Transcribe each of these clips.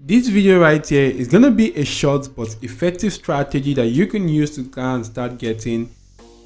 This video right here is going to be a short but effective strategy that you can use to kind and start getting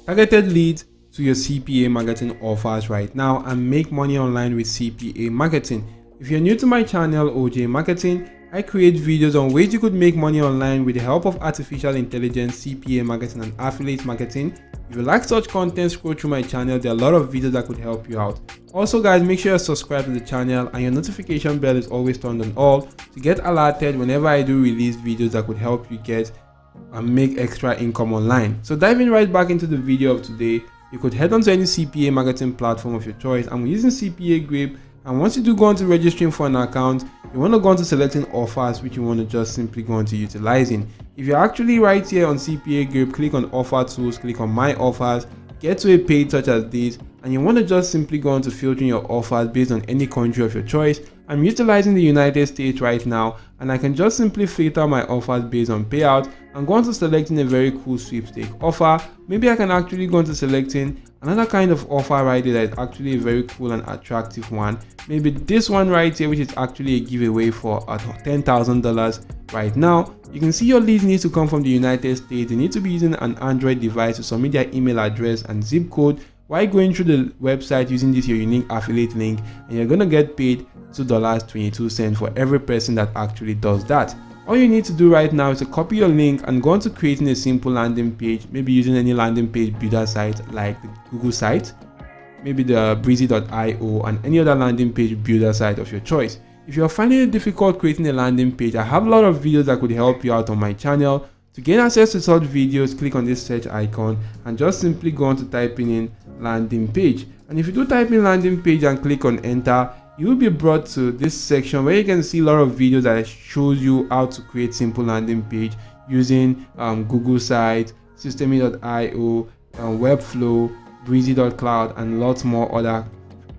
targeted leads to your CPA marketing offers right now and make money online with CPA marketing. If you're new to my channel, OJ Marketing, I create videos on ways you could make money online with the help of artificial intelligence, CPA marketing and affiliate marketing. If you like such content, scroll through my channel. There are a lot of videos that could help you out. Also guys, make sure you subscribe to the channel and your notification bell is always turned on all to get alerted whenever I do release videos that could help you get and make extra income online. So diving right back into the video of today, you could head on to any CPA marketing platform of your choice. I'm using CPA Grip, and once you do go on to registering for an account, you want to go on to selecting offers, which you want to just simply go on to utilizing. If you're actually right here on CPA Grip, click on offer tools, click on my offers, get to a page such as this, and you want to just simply go on to filtering your offers based on any country of your choice. I'm utilizing the United States right now, and I can just simply filter my offers based on payout and go on to selecting a very cool sweepstake offer. Maybe I can actually go on to selecting another kind of offer right there that is actually a very cool and attractive one. Maybe this one right here, which is actually a giveaway for $10,000 right now. You can see your leads need to come from the United States. They need to be using an Android device to submit their email address and zip code while going through the website using this your unique affiliate link, and you're gonna get paid $2.22 for every person that actually does that. All you need to do right now is to copy your link and go on to creating a simple landing page, maybe using any landing page builder site like the Google site, maybe the breezy.io, and any other landing page builder site of your choice. If you're finding it difficult creating a landing page, I have a lot of videos that could help you out on my channel. To gain access to such videos, click on this search icon and just simply go on to typing in landing page. And if you do type in landing page and click on enter, you will be brought to this section where you can see a lot of videos that shows you how to create simple landing page using Google site, systemy.io, Webflow, breezy.cloud, and lots more other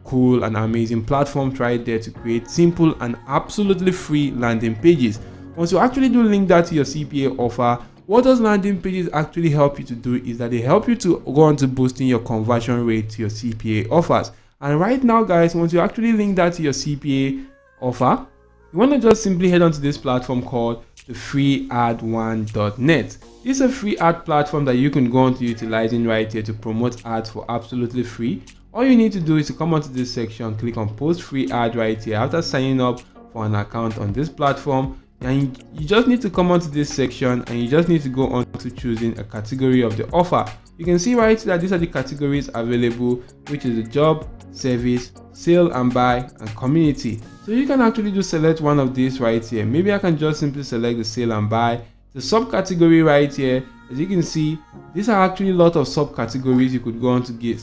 cool and amazing platforms right there to create simple and absolutely free landing pages. Once you actually do link that to your CPA offer, what those landing pages actually help you to do is that they help you to go on to boosting your conversion rate to your CPA offers. And right now guys, once you actually link that to your CPA offer, you want to just simply head on to this platform called the freead1.net. This is a free ad platform that you can go on to utilizing right here to promote ads for absolutely free. All you need to do is to come onto this section, click on post free ad right here after signing up for an account on this platform. And you just need to come onto this section and you just need to go on to choosing a category of the offer. You can see right here that these are the categories available, which is the job, service, sale and buy, and community. So you can actually just select one of these right here. Maybe I can just simply select the sale and buy. The subcategory right here, as you can see, these are actually a lot of subcategories you could go on to get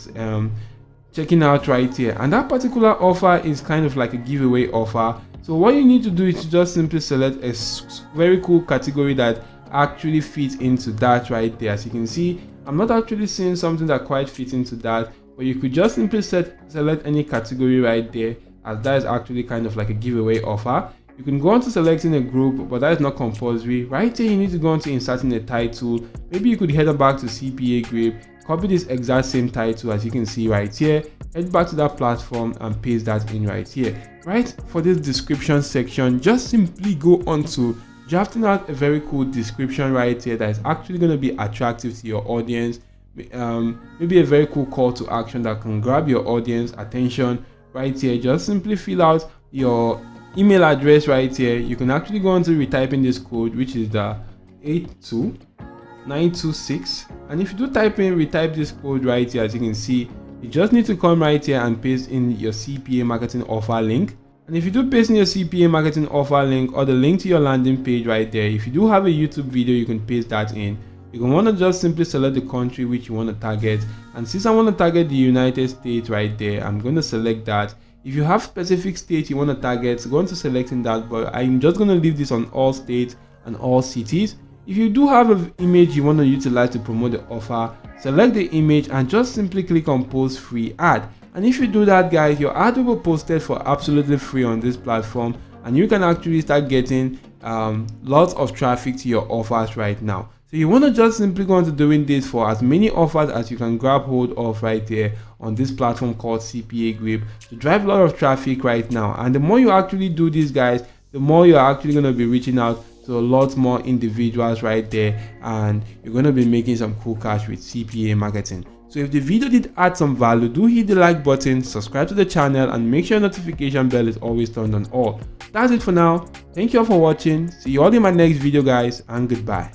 checking out right here. And that particular offer is kind of like a giveaway offer. So what you need to do is to just simply select a very cool category that actually fits into that right there. As you can see, I'm not actually seeing something that quite fits into that, but you could just simply select any category right there, as that is actually kind of like a giveaway offer. You can go on to selecting a group, but that is not compulsory. Right here, you need to go on to inserting a title. Maybe you could head back to CPA Grip, copy this exact same title as you can see right here, head back to that platform and paste that in right here. Right for this description section, just simply go on to drafting out a very cool description right here that is actually going to be attractive to your audience. Maybe a very cool call to action that can grab your audience attention right here. Just simply fill out your email address right here. You can actually go on to retyping this code, which is the 82926, and if you do retype this code right here, as you can see, you just need to come right here and paste in your CPA marketing offer link. And if you do paste in your CPA marketing offer link or the link to your landing page right there, if you do have a YouTube video, you can paste that in. You can want to just simply select the country which you want to target, and since I want to target the United States right there, I'm going to select that. If you have specific states you want to target, go on to selecting that, but I'm just going to leave this on all states and all cities. If you do have an image you want to utilize to promote the offer, select the image and just simply click on post free ad. And if you do that guys, your ad will be posted for absolutely free on this platform, and you can actually start getting lots of traffic to your offers right now. So you want to just simply go on to doing this for as many offers as you can grab hold of right there on this platform called CPA Grip to drive a lot of traffic right now. And the more you actually do this guys, the more you're actually going to be reaching out to a lot more individuals right there, and you're going to be making some cool cash with CPA marketing. So if the video did add some value, do hit the like button, subscribe to the channel, and make sure notification bell is always turned on all. That's it for now. Thank you all for watching. See you all in my next video, guys, and goodbye.